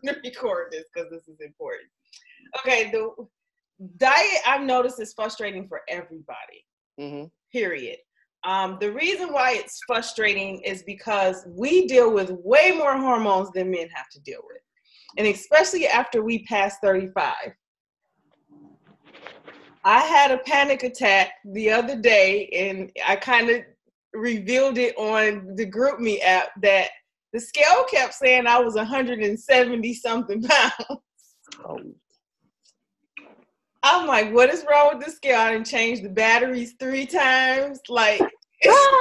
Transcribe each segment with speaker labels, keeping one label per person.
Speaker 1: to record this because this is important. Okay, the diet I've noticed is frustrating for everybody, period. The reason why it's frustrating is because we deal with way more hormones than men have to deal with. And especially after we pass 35. I had a panic attack the other day, and I kind of revealed it on the GroupMe app that the scale kept saying I was 170 something pounds. Oh. I'm like, what is wrong with the scale? I didn't change the batteries 3 times. Like, you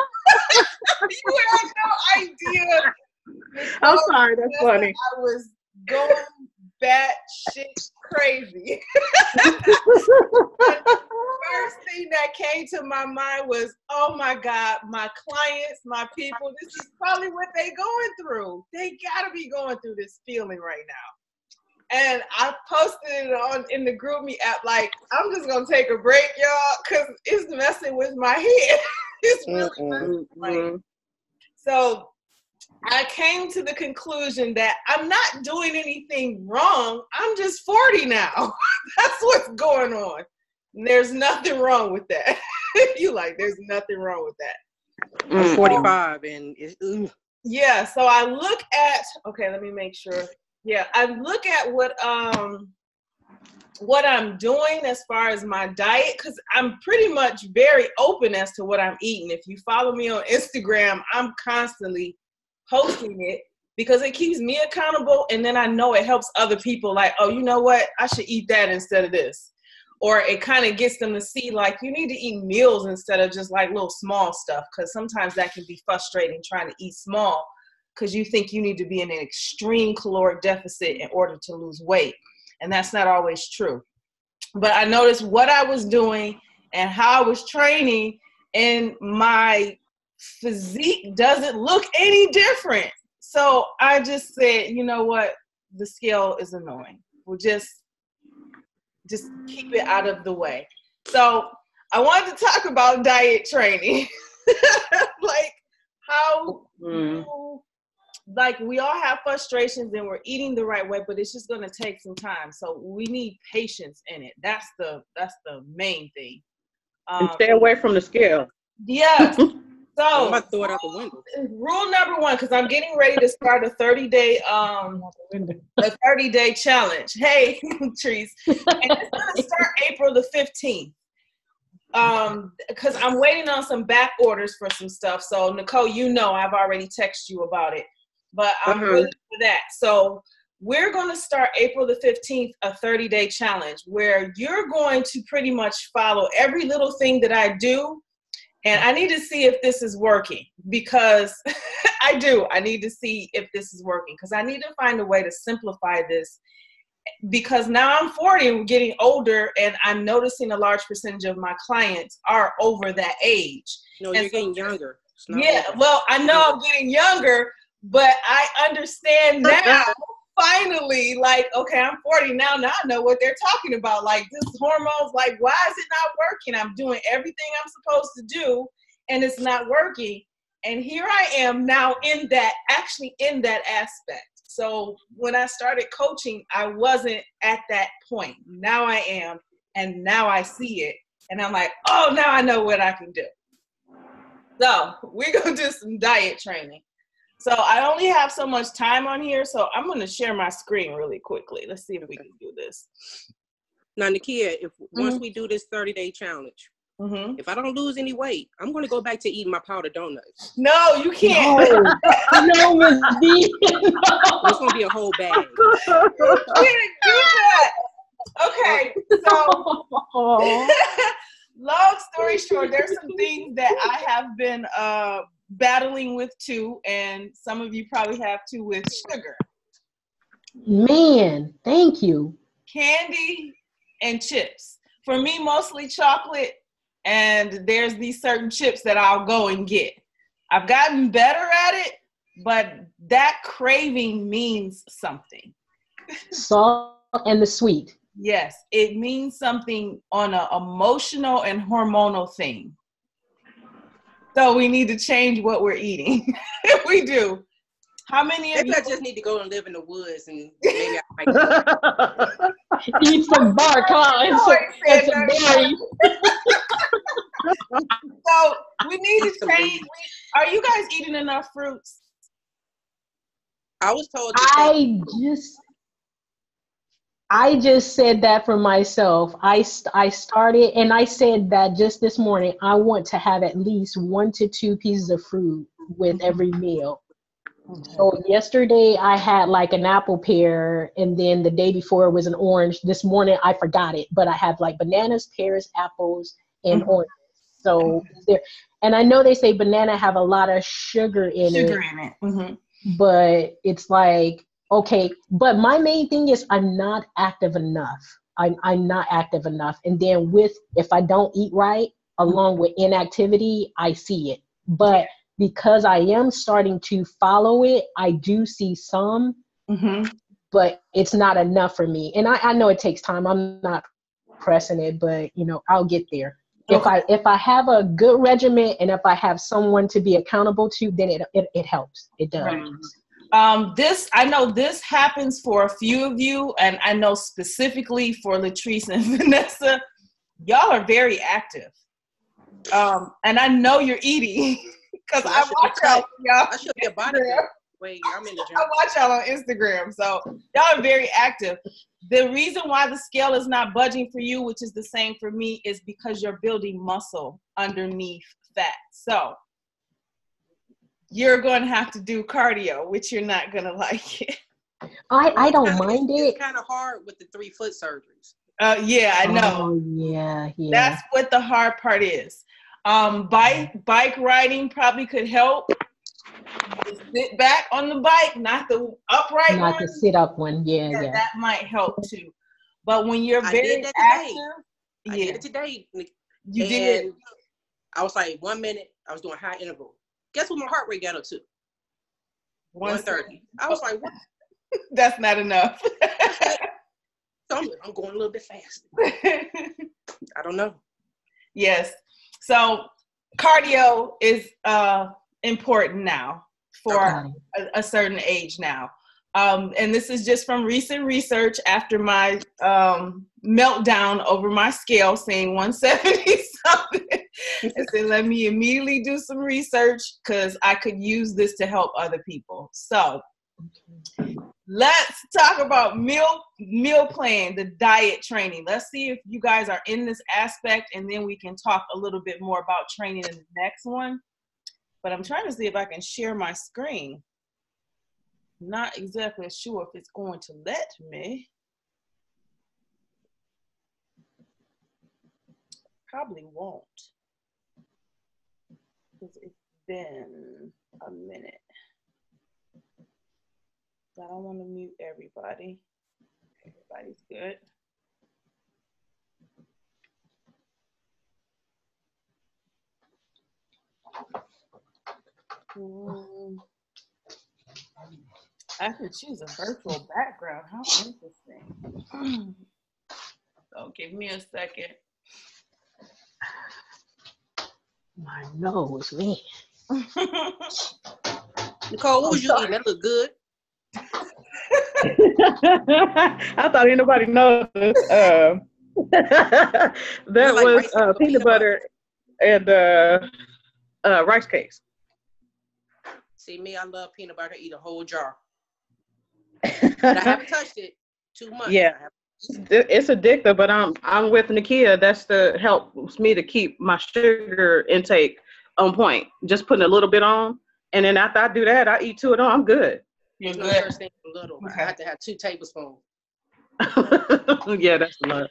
Speaker 1: have no idea.
Speaker 2: I'm sorry, that's funny.
Speaker 1: I was going batshit crazy. First thing that came to my mind was, oh my God, my clients, my people, this is probably what they going through. They gotta be going through this feeling right now. And I posted it in the GroupMe app, like, I'm just gonna take a break, y'all, because it's messing with my head. It's really messing with my head. So I came to the conclusion that I'm not doing anything wrong. I'm just 40 now. That's what's going on. There's nothing wrong with that. You like, there's nothing wrong with that.
Speaker 3: I'm 45 and it's,
Speaker 1: yeah, so I look at, okay, let me make sure. Yeah, I look at what I'm doing as far as my diet, because I'm pretty much very open as to what I'm eating. If you follow me on Instagram, I'm constantly posting it because it keeps me accountable, and then I know it helps other people, like, oh, you know what, I should eat that instead of this. Or it kind of gets them to see, like, you need to eat meals instead of just like little small stuff, because sometimes that can be frustrating trying to eat small because you think you need to be in an extreme caloric deficit in order to lose weight, and that's not always true. But I noticed what I was doing and how I was training, and my physique doesn't look any different. So I just said, you know what, the scale is annoying. We'll just keep it out of the way. So I wanted to talk about diet training. Like how like we all have frustrations and we're eating the right way, but it's just going to take some time. So we need patience in it. That's the main thing.
Speaker 2: And stay away from the scale.
Speaker 1: Yes. So
Speaker 3: I'm about to throw it out the window.
Speaker 1: Rule number 1, because I'm getting ready to start a 30-day challenge. Hey, Trees. And it's going to start April the 15th. Because I'm waiting on some back orders for some stuff. So Nicole, you know, I've already texted you about it, but I'm ready for that. So we're going to start April the 15th, a 30-day challenge where you're going to pretty much follow every little thing that I do. And I need to see if this is working, because I need to see if this is working, because I need to find a way to simplify this, because now I'm 40 and getting older, and I'm noticing a large percentage of my clients are over that age.
Speaker 3: No, you're getting younger.
Speaker 1: Yeah, well, I know I'm getting younger, but I understand now. Finally, like, okay, I'm 40 now. Now I know what they're talking about. Like, this hormones, like, why is it not working? I'm doing everything I'm supposed to do, and it's not working. And here I am now in that aspect. So when I started coaching, I wasn't at that point. Now I am, and now I see it. And I'm like, oh, now I know what I can do. So we're going to do some diet training. So I only have so much time on here, so I'm going to share my screen really quickly. Let's see if we can do this.
Speaker 3: Now, Nakia, once we do this 30-day challenge, if I don't lose any weight, I'm going to go back to eating my powdered donuts.
Speaker 1: No, you can't.
Speaker 2: No, Ms. B.
Speaker 3: It's going to be a whole bag.
Speaker 1: You can't do that. Okay, so long story short, there's some things that I have been battling with too, and some of you probably have too, with sugar.
Speaker 2: Man, thank you.
Speaker 1: Candy and chips. For me, mostly chocolate, and there's these certain chips that I'll go and get. I've gotten better at it, but that craving means something.
Speaker 2: Salt and the sweet.
Speaker 1: Yes, it means something on an emotional and hormonal thing. So we need to change what we're eating. We do. How many of
Speaker 3: maybe
Speaker 1: you?
Speaker 3: I just need to go and live in the woods, and maybe I might
Speaker 2: Eat some bark, huh? And some berries.
Speaker 1: So we need to change. Are you guys eating enough fruits?
Speaker 3: I was told.
Speaker 2: I just said that for myself. I started, and I said that just this morning. I want to have at least 1 to 2 pieces of fruit with every meal. Okay. So yesterday I had like an apple pear, and then the day before was an orange. This morning I forgot it, but I have like bananas, pears, apples, and oranges. So there, and I know they say banana have a lot of sugar in it. But it's like, okay, but my main thing is I'm not active enough. I'm not active enough. And then if I don't eat right, along with inactivity, I see it. But because I am starting to follow it, I do see some, but it's not enough for me. And I know it takes time. I'm not pressing it, but I'll get there. Okay. If I have a good regimen and if I have someone to be accountable to, then it helps. It does.
Speaker 1: Right. I know this happens for a few of you, and I know specifically for Latrice and Vanessa, y'all are very active. And I know you're eating because I watch y'all.
Speaker 3: I should be a body. Wait, I'm in the gym.
Speaker 1: I watch y'all on Instagram, so y'all are very active. The reason why the scale is not budging for you, which is the same for me, is because you're building muscle underneath fat. So you're going to have to do cardio, which you're not going to like it.
Speaker 2: I don't mind it.
Speaker 3: It's kind of hard with the 3-foot surgeries.
Speaker 1: Yeah, I know.
Speaker 2: Oh, yeah.
Speaker 1: That's what the hard part is. Bike riding probably could help. Just sit back on the bike, not the upright one.
Speaker 2: Not the sit up one. Yeah.
Speaker 1: That might help too. But when you're very active,
Speaker 3: I did it today.
Speaker 1: You did.
Speaker 3: I was like 1 minute. I was doing high interval. Guess what my heart rate got up to? 130. I was like, what?
Speaker 1: That's not enough.
Speaker 3: So I'm going a little bit fast. I don't know.
Speaker 1: Yes. So cardio is important now for a certain age now. And this is just from recent research after my meltdown over my scale saying 170 something. I said, let me immediately do some research because I could use this to help other people. So let's talk about meal plan, the diet training. Let's see if you guys are in this aspect, and then we can talk a little bit more about training in the next one. But I'm trying to see if I can share my screen. Not exactly sure if it's going to let me. Probably won't. Because it's been a minute. I don't want to mute everybody. Everybody's good. I can choose a virtual background. How interesting. So give me a second.
Speaker 2: My nose, man.
Speaker 3: Nicole, what was you eating? That looked good.
Speaker 2: I thought anybody noticed. That was peanut butter and rice cakes.
Speaker 3: See me, I love peanut butter. I eat a whole jar. But I haven't touched it too much.
Speaker 2: Yeah, it's addictive. But I'm with Nakia. That's helps me to keep my sugar intake on point. Just putting a little bit on, and then after I do that, I eat 2 of them. I'm good.
Speaker 3: You're good. First thing little. Okay. I have to have 2 tablespoons.
Speaker 2: Yeah, that's a lot.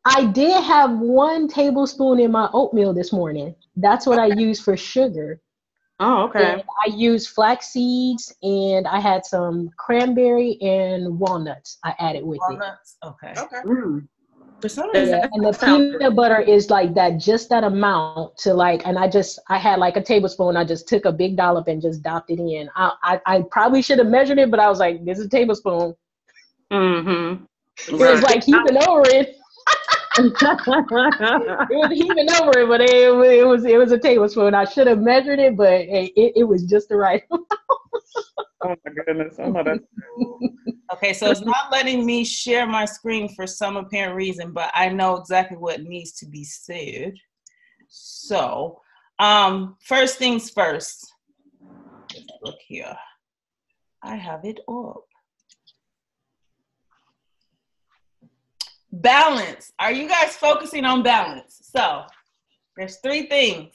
Speaker 2: I did have 1 tablespoon in my oatmeal this morning. That's what I use for sugar. Oh, okay. And I used flax seeds, and I had some cranberry and walnuts. I added with
Speaker 1: walnuts?
Speaker 2: it.
Speaker 1: Okay.
Speaker 2: Mm. For some reason, and the peanut butter is like that, just that amount to like, and I had like a tablespoon. I just took a big dollop and just dopped it in. I probably should have measured it, but I was like, this is a tablespoon. Mm-hmm. It was like heaping over it. It was heaping over it, but it was a tablespoon. I should have measured it, but it was just the right amount.
Speaker 4: Oh my goodness. I know that's
Speaker 1: Okay, so it's not letting me share my screen for some apparent reason, but I know exactly what needs to be said. So, first things first. Let's look here. I have it up. Balance. Are you guys focusing on balance? So, there's 3 things.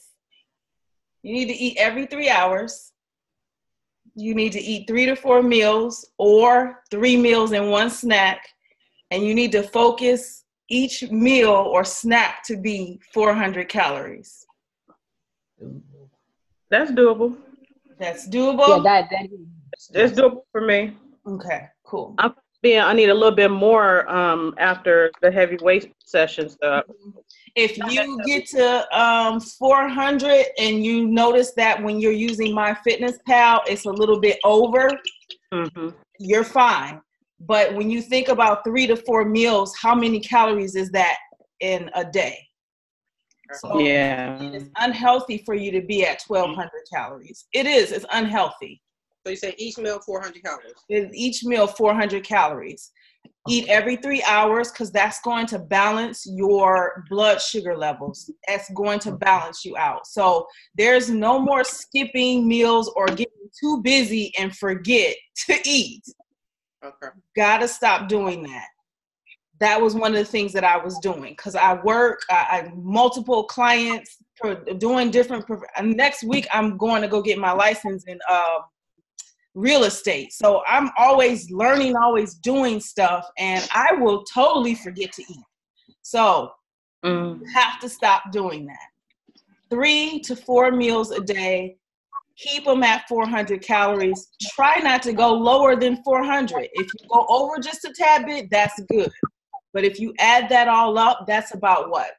Speaker 1: You need to eat every 3 hours. You need to eat 3 to 4 meals or 3 meals and 1 snack. And you need to focus each meal or snack to be 400 calories.
Speaker 4: That's doable.
Speaker 1: That's doable?
Speaker 2: Yeah,
Speaker 4: It's doable for me.
Speaker 1: Okay, cool.
Speaker 4: I need a little bit more after the heavy weight session stuff.
Speaker 1: If you get to 400 and you notice that when you're using MyFitnessPal, it's a little bit over, you're fine. But when you think about 3 to 4 meals, how many calories is that in a day? So
Speaker 4: yeah,
Speaker 1: it's unhealthy for you to be at 1,200 calories. It is. It's unhealthy.
Speaker 3: So you say each meal 400 calories?
Speaker 1: Each meal 400 calories. Eat every 3 hours because that's going to balance your blood sugar levels. That's going to balance you out. So there's no more skipping meals or getting too busy and forget to eat.
Speaker 3: Okay. Gotta
Speaker 1: stop doing that. That was one of the things that I was doing because I work, I multiple clients doing different. Next week, I'm going to go get my license in real estate. So I'm always learning, always doing stuff, and I will totally forget to eat. So you have to stop doing that. 3 to 4 meals a day. Keep them at 400 calories. Try not to go lower than 400. If you go over just a tad bit, that's good. But if you add that all up, that's about what?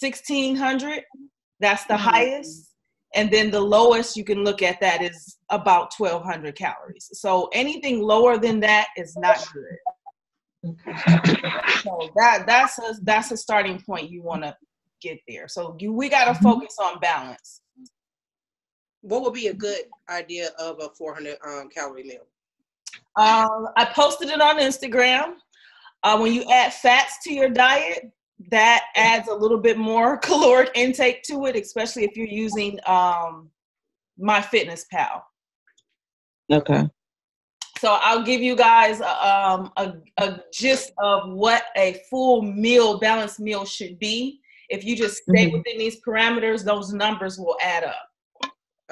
Speaker 1: 1,600? That's the highest. And then the lowest you can look at that is about 1,200 calories. So anything lower than that is not good. So that's a starting point you want to get there. So we got to focus on balance.
Speaker 3: What would be a good idea of a 400 calorie meal?
Speaker 1: I posted it on Instagram. When you add fats to your diet, that adds a little bit more caloric intake to it, especially if you're using MyFitnessPal.
Speaker 4: Okay.
Speaker 1: So I'll give you guys a gist of what a full meal, balanced meal should be. If you just stay within these parameters, those numbers will add up.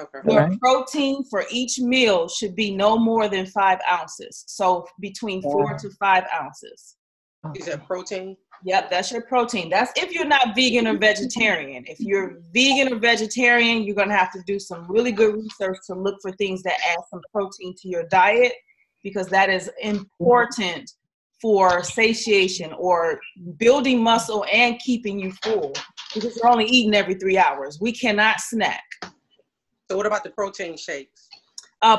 Speaker 3: Okay.
Speaker 1: Your protein for each meal should be no more than 5 ounces. So between 4 to 5 ounces.
Speaker 3: Is that protein?
Speaker 1: Yep, that's your protein. That's if you're not vegan or vegetarian. If you're vegan or vegetarian, you're going to have to do some really good research to look for things that add some protein to your diet, because that is important for satiation or building muscle and keeping you full, because you're only eating every 3 hours. We cannot snack.
Speaker 3: So what about the protein shakes?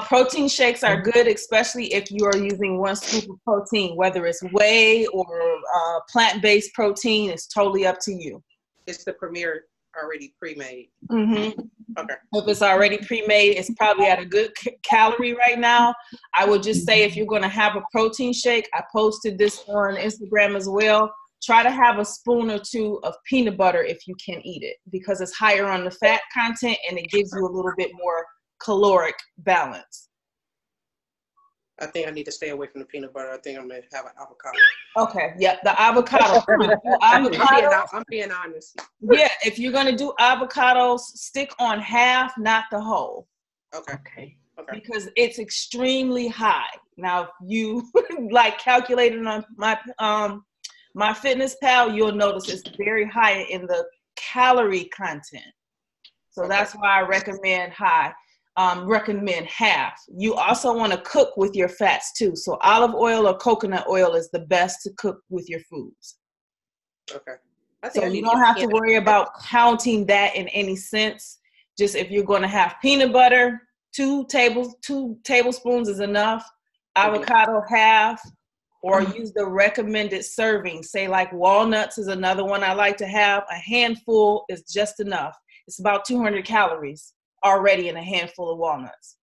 Speaker 1: Protein shakes are good, especially if you are using 1 scoop of protein, whether it's whey or plant-based protein. It's totally up to you.
Speaker 3: It's the Premier already pre-made. Okay.
Speaker 1: If it's already pre-made, it's probably at a good calorie right now. I would just say if you're going to have a protein shake, I posted this on Instagram as well. Try to have a spoon or 2 of peanut butter if you can eat it, because it's higher on the fat content and it gives you a little bit more caloric balance.
Speaker 3: I think I need to stay away from the peanut butter. I think I'm going to have an avocado.
Speaker 1: Okay, yep, the avocado.
Speaker 3: I'm being honest.
Speaker 1: Yeah, if you're going to do avocados, stick on half, not the whole.
Speaker 3: Okay.
Speaker 1: Because it's extremely high. Now, if you like calculating on MyFitnessPal, you'll notice it's very high in the calorie content. So that's why I recommend recommend half. You also want to cook with your fats too. So olive oil or coconut oil is the best to cook with your foods.
Speaker 3: Okay.
Speaker 1: So you don't have to worry about counting that in any sense. Just if you're going to have peanut butter, 2 tablespoons is enough. Avocado, half. Or use the recommended serving. Say like walnuts is another one I like to have. A handful is just enough. It's about 200 calories already in a handful of walnuts.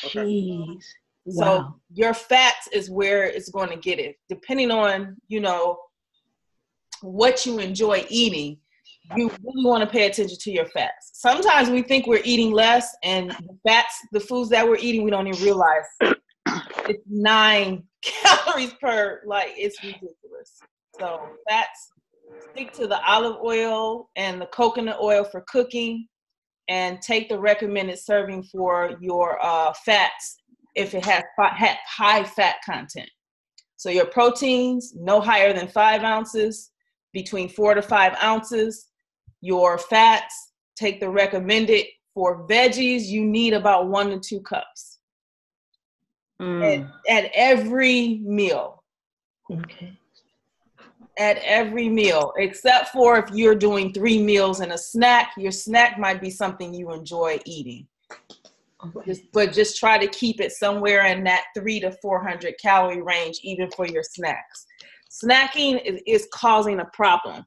Speaker 2: Jeez.
Speaker 1: So
Speaker 2: Wow.
Speaker 1: your fats is where it's going to get it. Depending on, what you enjoy eating, you really want to pay attention to your fats. Sometimes we think we're eating less, and the foods that we're eating, we don't even realize it's 9 calories per, it's ridiculous. So fats, stick to the olive oil and the coconut oil for cooking, and take the recommended serving for your fats if it has high fat content. So your proteins, no higher than 5 ounces, between 4 to 5 ounces. Your fats, take the recommended. For veggies, you need about 1 to 2 cups at every meal.
Speaker 2: Okay.
Speaker 1: At every meal, except for if you're doing 3 meals and a snack, your snack might be something you enjoy eating. Okay. But just try to keep it somewhere in that 300 to 400 calorie range, even for your snacks. Snacking is causing a problem.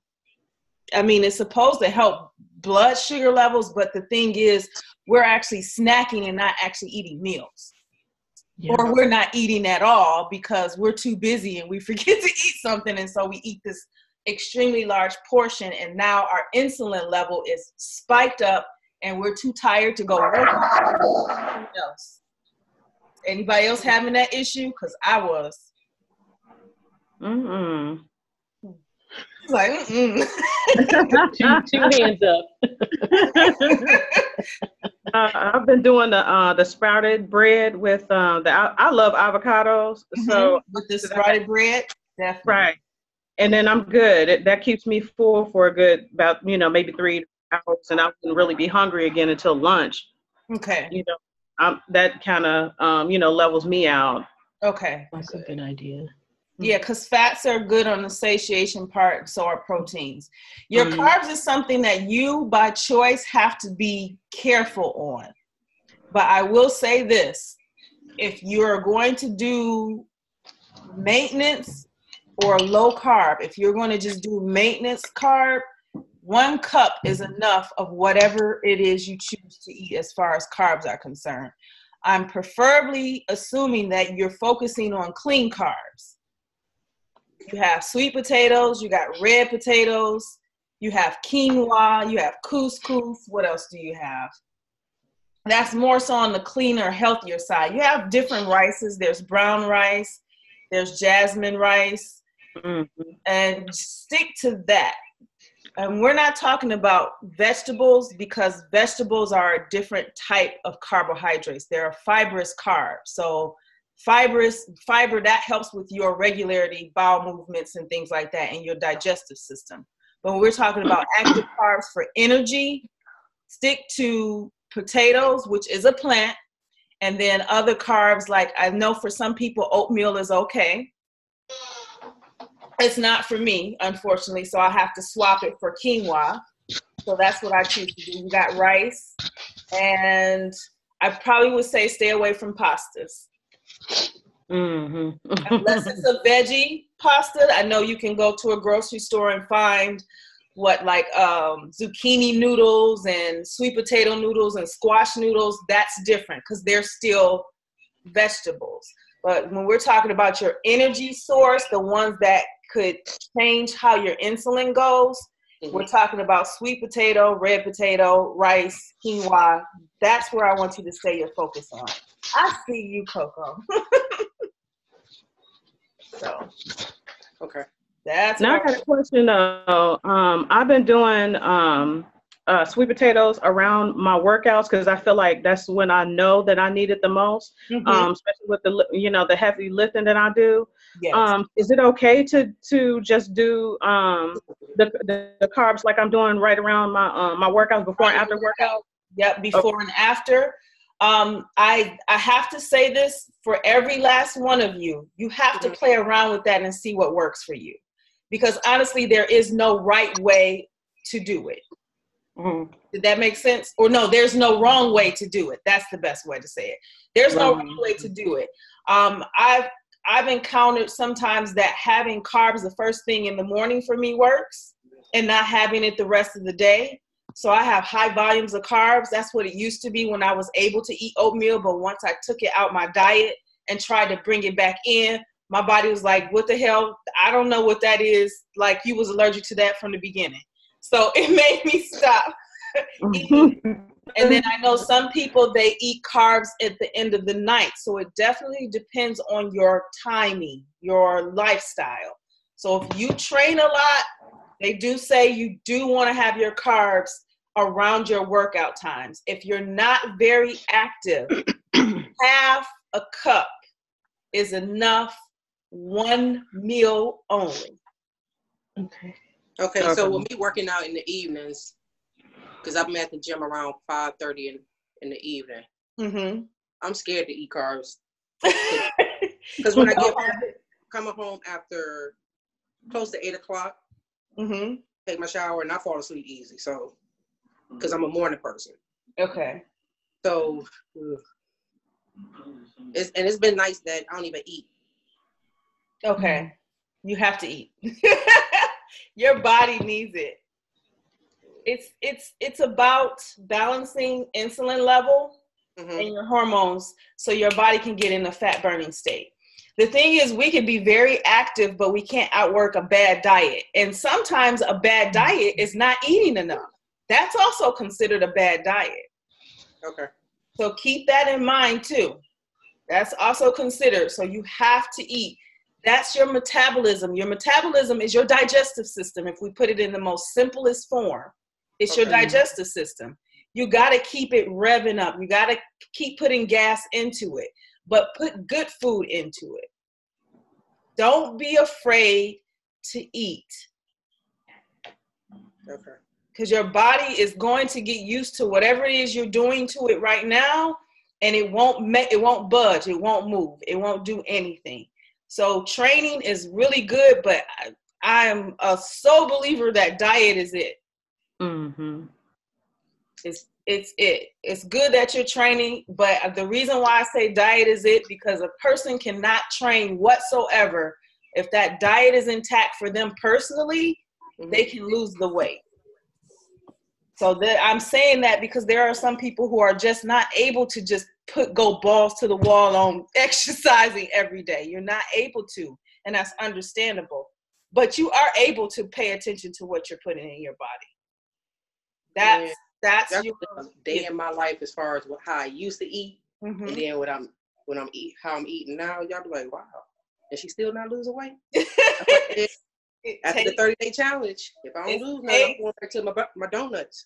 Speaker 1: I mean, it's supposed to help blood sugar levels, but the thing is, we're actually snacking and not actually eating meals. Yeah. Or we're not eating at all because we're too busy and we forget to eat something. And so we eat this extremely large portion, and now our insulin level is spiked up and we're too tired to go work. Else. Anybody else having that issue? Because I was. Like,
Speaker 2: two hands up.
Speaker 4: I've been doing the sprouted bread with I love avocados. So
Speaker 1: with the sprouted bread, definitely.
Speaker 4: Right. And then I'm good. That keeps me full for a good about maybe 3 hours, and I wouldn't really be hungry again until lunch.
Speaker 1: Okay.
Speaker 4: That kind of levels me out.
Speaker 1: Okay.
Speaker 2: That's a good idea.
Speaker 1: Yeah, because fats are good on the satiation part, so are proteins. Your carbs is something that you, by choice, have to be careful on. But I will say this. If you're going to do maintenance or low carb, if you're going to just do maintenance carb, 1 cup is enough of whatever it is you choose to eat as far as carbs are concerned. I'm preferably assuming that you're focusing on clean carbs. You have sweet potatoes, you got red potatoes, you have quinoa, you have couscous. What else do you have? That's more so on the cleaner, healthier side. You have different rices. There's brown rice, there's jasmine rice, and stick to that. And we're not talking about vegetables, because vegetables are a different type of carbohydrates. They're a fibrous carb. So fiber that helps with your regularity, bowel movements and things like that, and your digestive system. But when we're talking about active carbs for energy, stick to potatoes, which is a plant, and then other carbs, like I know for some people oatmeal is okay. It's not for me, unfortunately, so I have to swap it for quinoa. So that's what I choose to do. You got rice, and I probably would say stay away from pastas. Unless it's a veggie pasta. I know you can go to a grocery store and find zucchini noodles and sweet potato noodles and squash noodles. That's different because they're still vegetables. But when we're talking about your energy source, the ones that could change how your insulin goes, we're talking about sweet potato, red potato, rice, quinoa. That's where I want you to stay your focus on. I see you, Coco. So,
Speaker 3: okay.
Speaker 1: That's
Speaker 4: now I got a question though. I've been doing sweet potatoes around my workouts because I feel like that's when I know that I need it the most. Especially with the heavy lifting that I do.
Speaker 1: Yes.
Speaker 4: Is it okay to just do the carbs like I'm doing right around my workouts before and after workout?
Speaker 1: Yep, before and after. I have to say this for every last one of you. You have to play around with that and see what works for you. Because honestly, there is no right way to do it. Did that make sense? Or no, there's no wrong way to do it. That's the best way to say it. There's no wrong way to do it. I've encountered sometimes that having carbs the first thing in the morning for me works and not having it the rest of the day. So I have high volumes of carbs. That's what it used to be when I was able to eat oatmeal. But once I took it out my diet and tried to bring it back in, my body was like, what the hell? I don't know what that is. Like, you was allergic to that from the beginning. So it made me stop eating. And then I know some people, they eat carbs at the end of the night. So it definitely depends on your timing, your lifestyle. So if you train a lot, they do say you do want to have your carbs around your workout times. If you're not very active, half a cup is enough, one meal only.
Speaker 3: Okay, so with me working out in the evenings, because I'm at the gym around 5:30 in the evening, I'm scared to eat carbs. Because when I get home, coming home after close to 8 o'clock, take my shower, and I fall asleep easy. So, because I'm a morning person.
Speaker 1: Okay.
Speaker 3: So, it's been nice that I don't even eat.
Speaker 1: Okay. You have to eat. Your body needs it. It's about balancing insulin level and your hormones so your body can get in a fat burning state. The thing is, we can be very active, but we can't outwork a bad diet. And sometimes a bad diet is not eating enough. That's also considered a bad diet.
Speaker 3: Okay.
Speaker 1: So keep that in mind too. That's also considered. So you have to eat. That's your metabolism. Your metabolism is your digestive system. If we put it in the most simplest form, it's your digestive system. You got to keep it revving up. You got to keep putting gas into it, but put good food into it. Don't be afraid to eat.
Speaker 3: Okay.
Speaker 1: Because your body is going to get used to whatever it is you're doing to it right now, and it won't budge. It won't move. It won't do anything. So training is really good, but I'm a sole believer that diet is it. It's good that you're training, but the reason why I say diet is it, because a person cannot train whatsoever if that diet is intact for them personally. They can lose the weight. So I'm saying that because there are some people who are just not able to just go balls to the wall on exercising every day. You're not able to, and that's understandable. But you are able to pay attention to what you're putting in your body. That's your
Speaker 3: day in my life as far as how I used to eat, and then how I'm eating now. Y'all be like, wow, and she's still not losing weight. After the 30-day challenge, if I don't lose nothing, I'm going back to my donuts.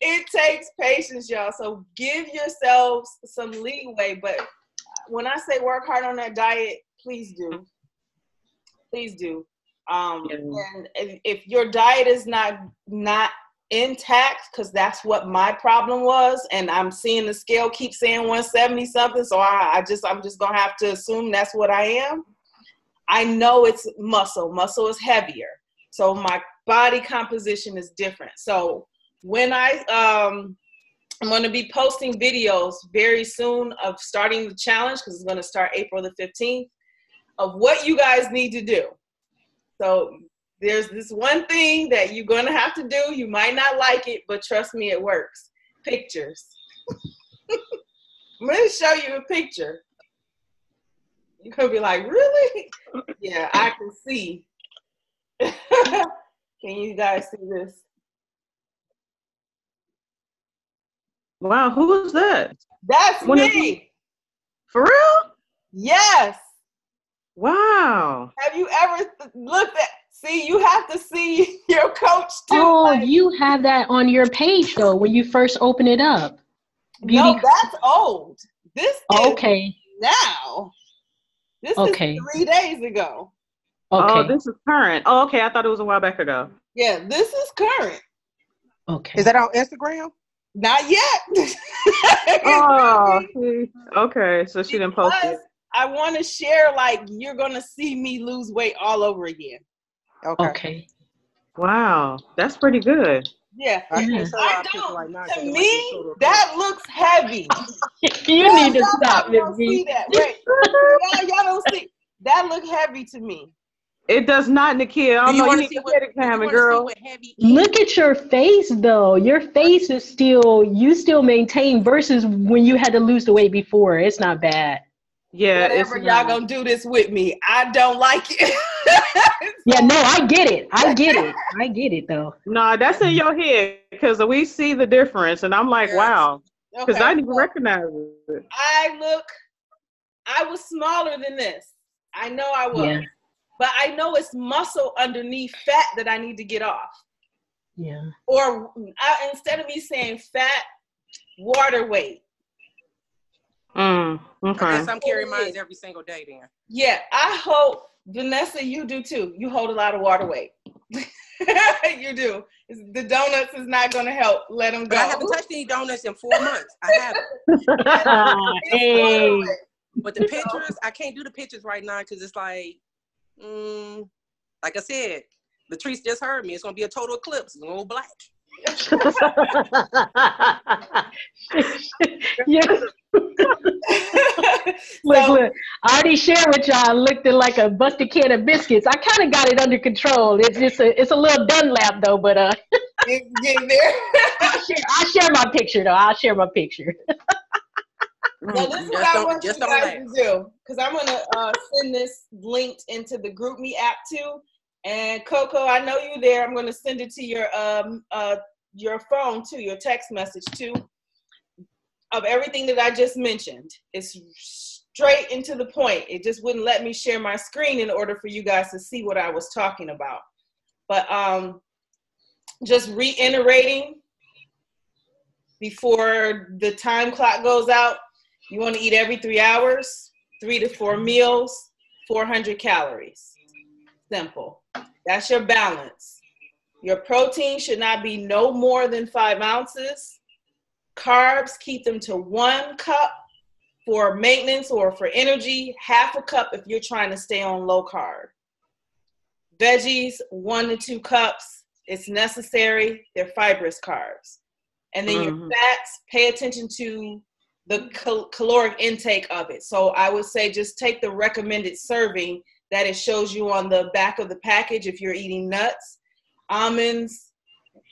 Speaker 1: It takes patience, y'all. So give yourselves some leeway. But when I say work hard on that diet, please do. Please do. And if your diet is not intact, because that's what my problem was, and I'm seeing the scale keep saying 170 something, so I'm just gonna have to assume that's what I am. I know it's muscle. Muscle is heavier. So my body composition is different. So when I'm going to be posting videos very soon of starting the challenge, because it's going to start April the 15th, of what you guys need to do. So there's this one thing that you're going to have to do. You might not like it, but trust me, it works. Pictures. I'm going to show you a picture. You're going to be like, really? Yeah, I can see. Can you guys see this?
Speaker 4: Wow, who's that?
Speaker 1: That's me.
Speaker 4: For real?
Speaker 1: Yes.
Speaker 4: Wow.
Speaker 1: Have you ever looked at, see, you have to see your coach too.
Speaker 2: Oh,
Speaker 1: like,
Speaker 2: you have that on your page though, when you first open it up.
Speaker 1: No, that's old. This is now. This is 3 days ago.
Speaker 2: Okay.
Speaker 4: Oh, this is current. Oh, okay. I thought it was a while back ago.
Speaker 1: Yeah, this is current.
Speaker 2: Okay.
Speaker 3: Is that on Instagram?
Speaker 1: Not yet.
Speaker 4: Oh, okay. So she didn't post it.
Speaker 1: I want to share, like, you're going to see me lose weight all over again.
Speaker 2: Okay.
Speaker 4: Wow. That's pretty good.
Speaker 1: Yeah.
Speaker 3: I
Speaker 1: don't. Right now, to me, that looks heavy.
Speaker 2: You need to stop,
Speaker 1: Miss B. See that. Wait. Y'all don't see. That look heavy to me.
Speaker 4: It does not, Nakia. I don't know. You need to get it, Cameron, girl.
Speaker 2: Look at your face, though. Your face is you still maintain versus when you had to lose the weight before. It's not bad.
Speaker 4: Yeah,
Speaker 1: whatever y'all gonna do this with me. I don't like it.
Speaker 2: Yeah, no, I get it. I get it, though.
Speaker 4: No, that's in your head because we see the difference, and I'm like, wow, because I didn't even recognize it.
Speaker 1: I was smaller than this. I know I was.
Speaker 2: Yeah.
Speaker 1: But I know it's muscle underneath fat that I need to get off.
Speaker 2: Yeah.
Speaker 1: Or instead of me saying fat, water weight.
Speaker 4: Okay.
Speaker 3: I guess I'm carrying mine every single day then.
Speaker 1: Yeah, I hope, Vanessa, you do too. You hold a lot of water weight. You do. The donuts is not going to help. Let them go.
Speaker 3: But I haven't touched any donuts in 4 months. I haven't.
Speaker 2: Hey.
Speaker 3: But the pictures, I can't do the pictures right now because it's like I said, Latrice just heard me. It's going to be a total eclipse. It's going to go black.
Speaker 2: Yeah. Look, I already shared with y'all. I looked at like a busted can of biscuits. I kind of got it under control. It's a little Dunlap though, but
Speaker 1: get there.
Speaker 2: I'll share my picture though. I'll share my picture.
Speaker 1: So this is what I want you guys to do, because I'm going to send this linked into the GroupMe app too. And Coco, I know you're there. I'm going to send it to your phone too, your text message too, of everything that I just mentioned. It's straight into the point. It just wouldn't let me share my screen in order for you guys to see what I was talking about. But just reiterating before the time clock goes out, you want to eat every 3 hours, 3 to 4 meals, 400 calories. Simple. That's your balance. Your protein should not be no more than 5 ounces. Carbs, keep them to 1 cup for maintenance or for energy, half a cup if you're trying to stay on low carb. Veggies, 1 to 2 cups. It's necessary. They're fibrous carbs. And then your fats, pay attention to the caloric intake of it. So I would say just take the recommended serving that it shows you on the back of the package if you're eating nuts, almonds,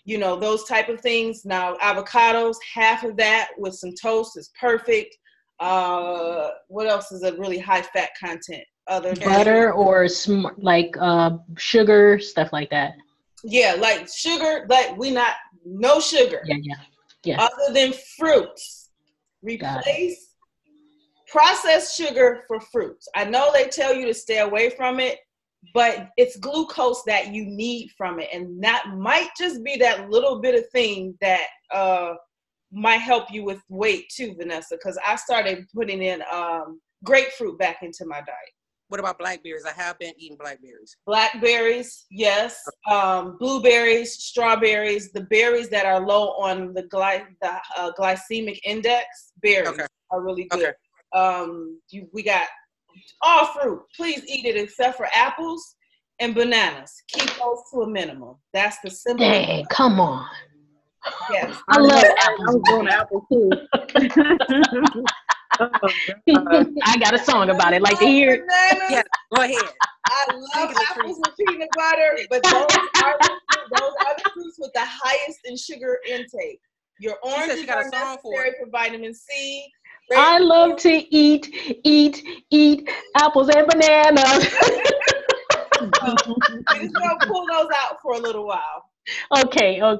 Speaker 1: those type of things. Now, avocados, half of that with some toast is perfect. What else is a really high fat content? Other
Speaker 2: butter or like sugar, stuff like that.
Speaker 1: Yeah, like sugar, but no sugar.
Speaker 2: Yeah.
Speaker 1: Other than fruits. Replace processed sugar for fruits. I know they tell you to stay away from it, but it's glucose that you need from it. And that might just be that little bit of thing that might help you with weight too, Vanessa, because I started putting in grapefruit back into my diet.
Speaker 3: What about blackberries? I have been eating blackberries.
Speaker 1: Blackberries, yes. Blueberries, strawberries, the berries that are low on the glycemic index, berries are really good. Okay. We got all fruit. Please eat it except for apples and bananas. Keep those to a minimum. That's the simple.
Speaker 2: Dang, come on.
Speaker 1: Yes.
Speaker 2: I love apples.
Speaker 4: I was doing apple too.
Speaker 2: I got a song about it. Like to hear.
Speaker 3: Yeah, go ahead.
Speaker 1: I love apples with peanut butter, but those are the fruits with the highest in sugar intake. Your oranges are necessary for vitamin C.
Speaker 2: I love to eat apples and bananas.
Speaker 1: We're just gonna pull those out for a little while.
Speaker 2: Okay.
Speaker 1: Pull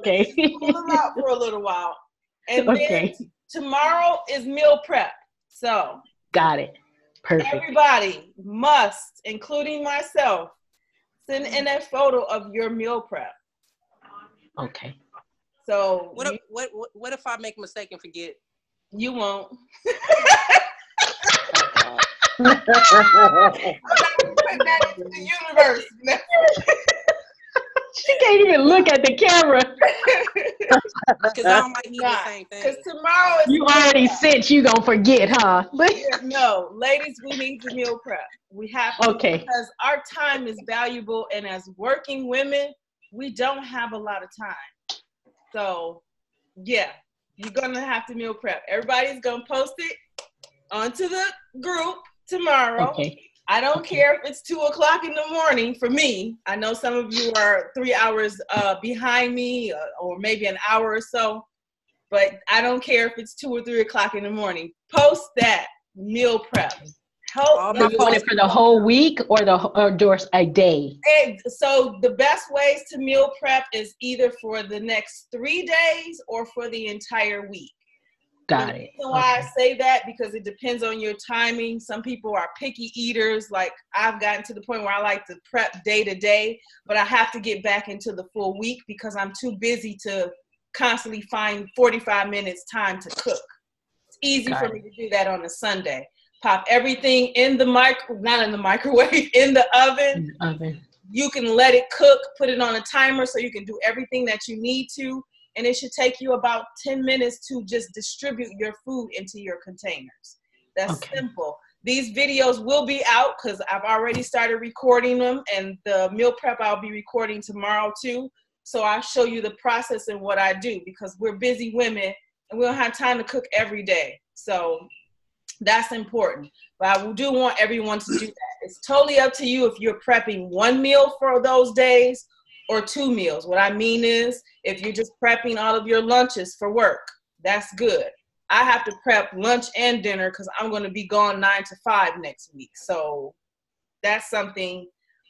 Speaker 1: them out for a little while, and then tomorrow is meal prep. So
Speaker 2: got it. Perfect.
Speaker 1: Everybody must, including myself, send in a photo of your meal prep.
Speaker 2: Okay.
Speaker 1: So
Speaker 3: what if I make a mistake and forget?
Speaker 1: You won't.
Speaker 3: I'm not
Speaker 1: put that into the universe.
Speaker 2: She can't even look at the camera.
Speaker 3: Because I don't like eating the same thing.
Speaker 1: Because tomorrow is
Speaker 2: you already said you gonna forget, huh?
Speaker 1: No, ladies, we need to meal prep. We have to, because our time is valuable, and as working women, we don't have a lot of time. So, yeah, you're gonna have to meal prep. Everybody's gonna post it onto the group tomorrow. I don't care if it's 2 o'clock in the morning for me. I know some of you are 3 hours behind me or maybe an hour or so, but I don't care if it's 2 or 3 o'clock in the morning. Post that meal prep.
Speaker 2: So you want it for the whole week or just a day?
Speaker 1: So the best ways to meal prep is either for the next 3 days or for the entire week.
Speaker 2: Got it.
Speaker 1: The reason why I say that, because it depends on your timing. Some people are picky eaters. Like I've gotten to the point where I like to prep day to day, but I have to get back into the full week because I'm too busy to constantly find 45 minutes time to cook. It's easy for me to do that on a Sunday. Pop everything in the not in the microwave, in the oven. You can let it cook, put it on a timer so you can do everything that you need to. And it should take you about 10 minutes to just distribute your food into your containers. That's simple. These videos will be out because I've already started recording them, and the meal prep I'll be recording tomorrow too. So I'll show you the process and what I do because we're busy women and we don't have time to cook every day. So that's important. But I do want everyone to do that. It's totally up to you if you're prepping one meal for those days or 2 meals. What I mean is, if you're just prepping all of your lunches for work, that's good. I have to prep lunch and dinner because I'm going to be gone 9 to 5 next week. So that's something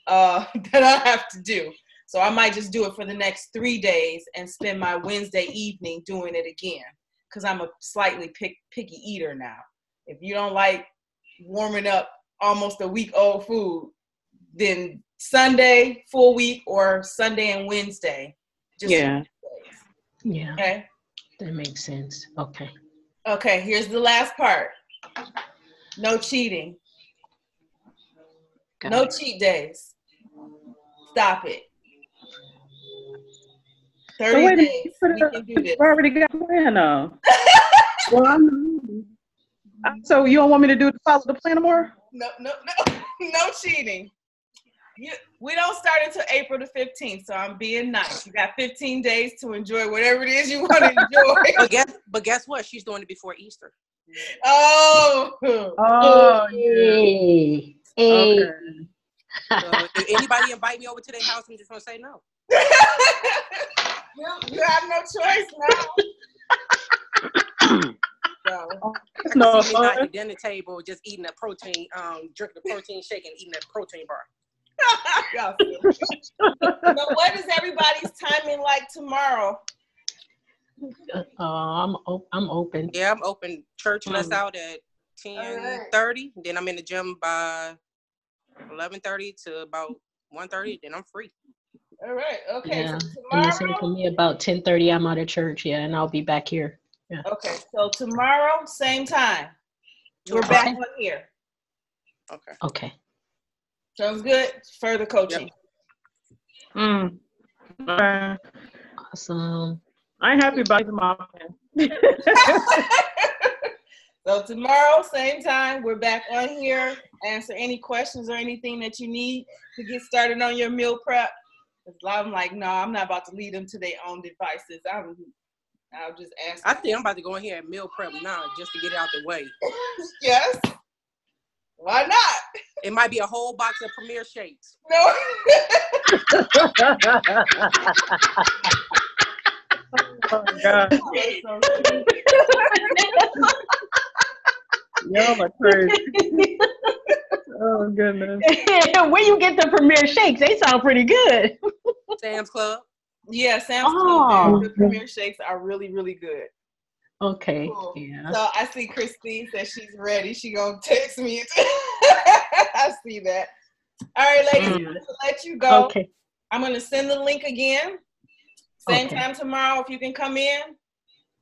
Speaker 1: that I have to do. So I might just do it for the next 3 days and spend my Wednesday evening doing it again because I'm a slightly picky eater now. If you don't like warming up almost a week old food, then Sunday, full week, or Sunday and Wednesday.
Speaker 2: Yeah.
Speaker 1: Okay.
Speaker 2: That makes sense. Okay.
Speaker 1: Okay, here's the last part. No cheating. No cheat days. Stop it. 30 days. We can do this.
Speaker 4: I already got a plan on. Well, so you don't want me to follow the plan tomorrow?
Speaker 1: No cheating. We don't start until April the 15th, so I'm being nice. You got 15 days to enjoy whatever it is you want to enjoy.
Speaker 3: But guess what? She's doing it before Easter.
Speaker 1: Oh,
Speaker 2: yeah.
Speaker 3: Okay. So if anybody invite me over to their house, I'm just gonna say no.
Speaker 1: You have no choice now.
Speaker 3: No, at the dinner table, just eating a protein, drinking a protein shake and eating a protein bar.
Speaker 1: So what is everybody's timing like tomorrow?
Speaker 2: I'm open.
Speaker 3: Yeah, I'm open. Church lets out at 10:30. Then I'm in the gym by 11:30 to about 1:30. Then I'm free.
Speaker 1: All right. Okay.
Speaker 2: Yeah.
Speaker 1: So
Speaker 2: And the same for me. About 10:30, I'm out of church. Yeah, and I'll be back here. Yeah.
Speaker 1: Okay. So tomorrow, same time. We're back on here.
Speaker 3: Okay.
Speaker 2: Okay.
Speaker 1: Sounds good. Further coaching.
Speaker 4: Yep.
Speaker 2: Awesome.
Speaker 4: I'm happy about my plan.
Speaker 1: So tomorrow, same time, we're back on here. Answer any questions or anything that you need to get started on your meal prep. I'm like, no, I'm not about to lead them to their own devices. I'll just ask.
Speaker 3: I think I'm about to go in here and meal prep now just to get it out the way.
Speaker 1: Yes. Why not?
Speaker 3: It might be a whole box of Premier shakes.
Speaker 1: No.
Speaker 4: Oh, God. Y'all are crazy. Oh, goodness.
Speaker 2: Where you get the Premier shakes? They sound pretty good.
Speaker 3: Sam's Club.
Speaker 1: Yeah, Sam's Club. The Premier shakes are really, really good.
Speaker 2: Okay.
Speaker 1: Cool.
Speaker 2: Yeah.
Speaker 1: So I see Christine says she's ready. She gonna text me. I see that. All right, ladies, I'm gonna let you go.
Speaker 2: Okay.
Speaker 1: I'm gonna send the link again. Same time tomorrow if you can come in.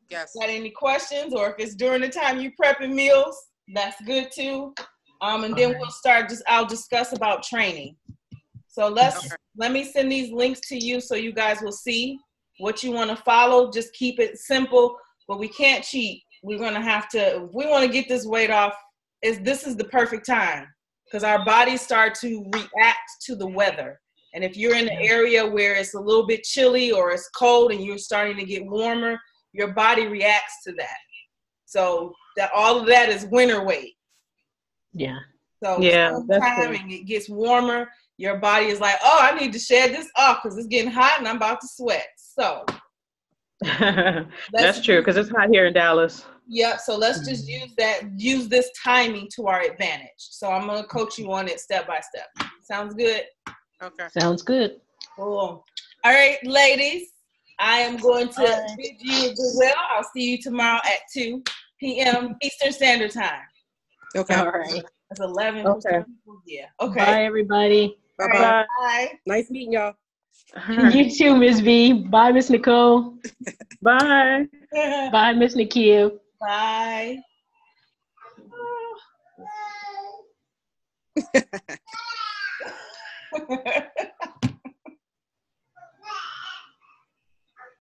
Speaker 3: Yes.
Speaker 1: Got any questions, or if it's during the time you prepping meals, that's good too. And then we'll start. I'll discuss about training. So let me send these links to you so you guys will see what you want to follow. Just keep it simple, but we can't cheat. We're gonna have to. If we want to get this weight off, this is the perfect time because our bodies start to react to the weather. And if you're in an area where it's a little bit chilly or it's cold and you're starting to get warmer, your body reacts to that. So all of that is winter weight.
Speaker 2: Yeah.
Speaker 1: So
Speaker 4: yeah,
Speaker 1: sometime and it gets warmer, your body is like, oh, I need to shed this off because it's getting hot and I'm about to sweat. So
Speaker 4: that's true because it's hot here in Dallas.
Speaker 1: Yep. So let's just use this timing to our advantage. So I'm going to coach you on it step by step. Sounds good?
Speaker 3: Okay.
Speaker 2: Sounds good.
Speaker 1: Cool. All right, ladies. I am going to bid you goodwill. I'll see you tomorrow at 2 p.m. Eastern Standard Time.
Speaker 3: Okay.
Speaker 2: All right.
Speaker 1: That's 11.
Speaker 2: Okay.
Speaker 1: Yeah. Okay.
Speaker 2: Bye, everybody.
Speaker 3: Bye-bye.
Speaker 1: Right. Bye.
Speaker 3: Nice meeting y'all.
Speaker 2: You too, Miss V. Bye, Miss Nicole.
Speaker 4: Bye.
Speaker 2: Bye, Miss Nikia.
Speaker 1: Bye.